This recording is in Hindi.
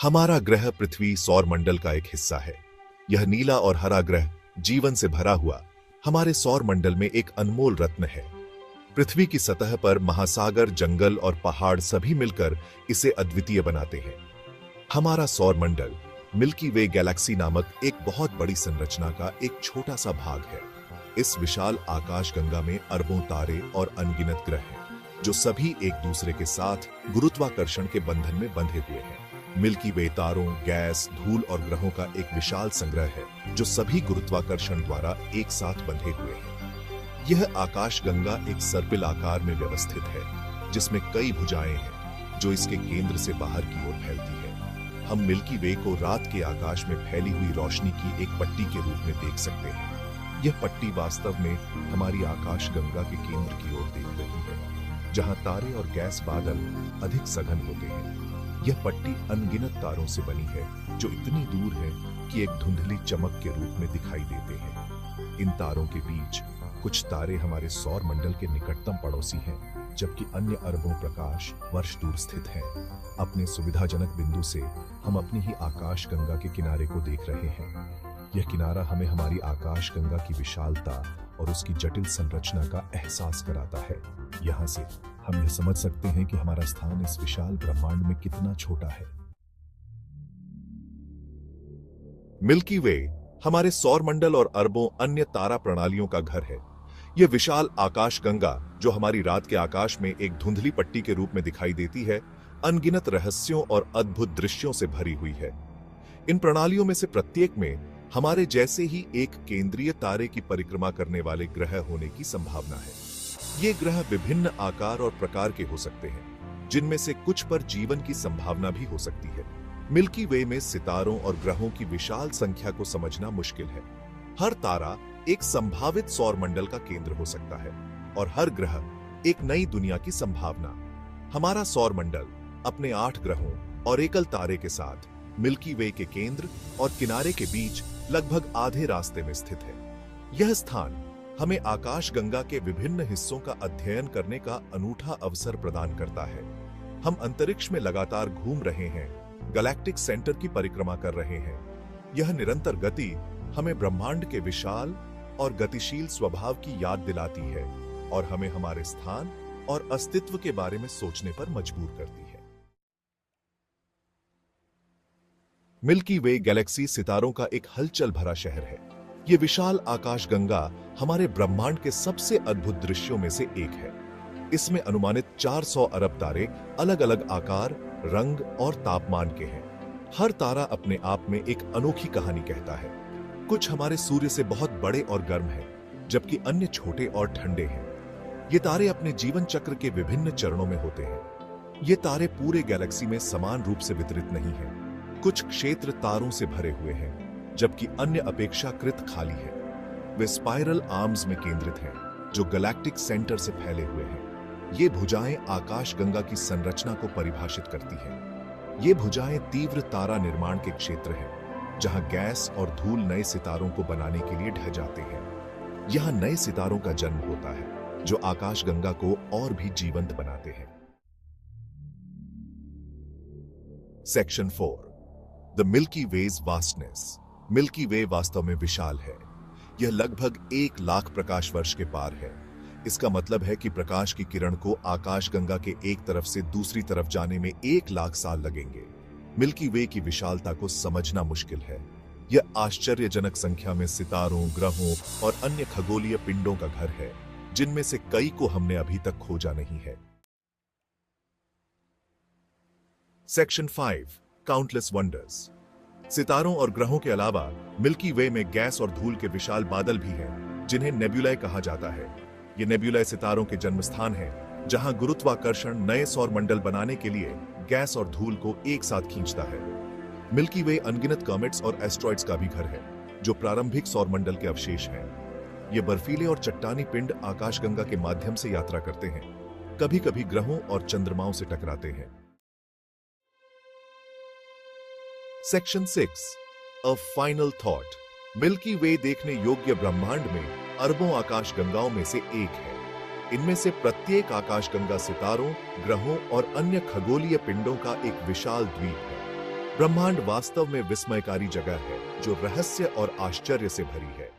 हमारा ग्रह पृथ्वी सौर मंडल का एक हिस्सा है। यह नीला और हरा ग्रह जीवन से भरा हुआ हमारे सौर मंडल में एक अनमोल रत्न है। पृथ्वी की सतह पर महासागर, जंगल और पहाड़ सभी मिलकर इसे अद्वितीय बनाते हैं। हमारा सौर मंडल मिल्की वे गैलेक्सी नामक एक बहुत बड़ी संरचना का एक छोटा सा भाग है। इस विशाल आकाशगंगा में अरबों तारे और अनगिनत ग्रह हैं, जो सभी एक दूसरे के साथ गुरुत्वाकर्षण के बंधन में बंधे हुए हैं। मिल्की वे तारों, गैस, धूल और ग्रहों का एक विशाल संग्रह है, जो सभी गुरुत्वाकर्षण द्वारा एक साथ बंधे हुए हैं। यह आकाशगंगा एक सर्पिल आकार में व्यवस्थित है, जिसमें कई भुजाएं हैं, जो इसके केंद्र से बाहर की ओर फैलती है। हम मिल्की वे को रात के आकाश में फैली हुई रोशनी की एक पट्टी के रूप में देख सकते हैं। यह पट्टी वास्तव में हमारी आकाशगंगा के केंद्र की ओर देख रही है, जहां तारे और गैस बादल अधिक सघन होते हैं। यह पट्टी अनगिनत तारों से बनी है, जो इतनी दूर है कि एक धुंधली चमक के रूप में दिखाई देते हैं। इन तारों के बीच कुछ तारे हमारे सौर मंडल के निकटतम पड़ोसी हैं, जबकि अन्य अरबों प्रकाश वर्ष दूर स्थित हैं। अपने सुविधाजनक बिंदु से हम अपनी ही आकाशगंगा के किनारे को देख रहे हैं। यह किनारा हमें हमारी आकाशगंगा की विशालता और उसकी जटिल संरचना का एहसास कराता है। यहाँ से हम यह समझ सकते हैं कि हमारा स्थान इस विशाल ब्रह्मांड में कितना छोटा है। मिल्की वे हमारे सौर मंडल और अरबों अन्य तारा प्रणालियों का घर है। यह विशाल आकाशगंगा, जो हमारी रात के आकाश में एक धुंधली पट्टी के रूप में दिखाई देती है, अनगिनत रहस्यों और अद्भुत दृश्यों से भरी हुई है। इन प्रणालियों में से प्रत्येक में हमारे जैसे ही एक केंद्रीय तारे की परिक्रमा करने वाले ग्रह होने की संभावना है। ये ग्रह विभिन्न आकार और प्रकार के हो सकते हैं, जिनमें से कुछ पर जीवन की संभावना भी हो सकती है। मिल्की वे में सितारों और ग्रहों की विशाल संख्या को समझना मुश्किल है। हर तारा एक संभावित सौर मंडल का केंद्र हो सकता है, और हर ग्रह एक नई दुनिया की संभावना। हमारा सौर मंडल अपने 8 ग्रहों और एकल तारे के साथ मिल्की वे के केंद्र और किनारे के बीच लगभग आधे रास्ते में स्थित है। यह स्थान हमें आकाशगंगा के विभिन्न हिस्सों का अध्ययन करने का अनूठा अवसर प्रदान करता है। हम अंतरिक्ष में लगातार घूम रहे हैं, गैलेक्टिक सेंटर की परिक्रमा कर रहे हैं। यह निरंतर गति हमें ब्रह्मांड के विशाल और गतिशील स्वभाव की याद दिलाती है, और हमें हमारे स्थान और अस्तित्व के बारे में सोचने पर मजबूर करती है। मिल्की वे गैलेक्सी सितारों का एक हलचल भरा शहर है। यह विशाल आकाशगंगा हमारे ब्रह्मांड के सबसे अद्भुत दृश्यों में से एक है। इसमें अनुमानित 400 अरब तारे अलग अलग आकार, रंग और तापमान के हैं। हर तारा अपने आप में एक अनोखी कहानी कहता है। कुछ हमारे सूर्य से बहुत बड़े और गर्म हैं, जबकि अन्य छोटे और ठंडे हैं। ये तारे अपने जीवन चक्र के विभिन्न चरणों में होते हैं। ये तारे पूरे गैलेक्सी में समान रूप से वितरित नहीं हैं। कुछ क्षेत्र तारों से भरे हुए हैं, जबकि अन्य अपेक्षाकृत खाली है। वे स्पाइरल आर्म्स में केंद्रित हैं, जो गैलेक्टिक सेंटर से फैले हुए हैं। ये भुजाएं आकाशगंगा की संरचना को परिभाषित करती हैं। ये भुजाएं तीव्र तारा निर्माण के क्षेत्र हैं, जहां गैस और धूल नए सितारों को बनाने के लिए ढह जाते हैं। यहां नए सितारों का जन्म होता है, जो आकाशगंगा को और भी जीवंत बनाते हैं। Section 4, the Milky Way's vastness. Milky Way वास्तव में विशाल है। यह लगभग 1 लाख प्रकाश वर्ष के पार है। इसका मतलब है कि प्रकाश की किरण को आकाशगंगा के एक तरफ से दूसरी तरफ जाने में 1 लाख साल लगेंगे। मिल्की वे की विशालता को समझना मुश्किल है। यह आश्चर्यजनक संख्या में सितारों, ग्रहों और अन्य खगोलीय पिंडों का घर है, जिनमें से कई को हमने अभी तक खोजा नहीं है। Section 5, countless wonders. सितारों और ग्रहों के अलावा मिल्की वे में गैस और धूल के विशाल बादल भी हैं, जिन्हें नेब्यूलाए कहा जाता है। ये नेब्यूलाए सितारों के जन्म स्थान हैं, जहां गुरुत्वाकर्षण नए सौर मंडल बनाने के लिए गैस और धूल को एक साथ खींचता है। मिल्की वे अनगिनत कॉमेट्स और एस्ट्रॉइड्स का भी घर है, जो प्रारंभिक सौर मंडल के अवशेष हैं। ये बर्फीले और चट्टानी पिंड आकाशगंगा के माध्यम से यात्रा करते हैं, कभी-कभी ग्रहों और चंद्रमाओं से टकराते हैं। Section 6, a final thought. Milky Way देखने योग्य ब्रह्मांड में अरबों आकाशगंगाओं में से एक है। इनमें से प्रत्येक आकाशगंगा सितारों, ग्रहों और अन्य खगोलीय पिंडों का एक विशाल द्वीप है। ब्रह्मांड वास्तव में विस्मयकारी जगह है जो रहस्य और आश्चर्य से भरी है।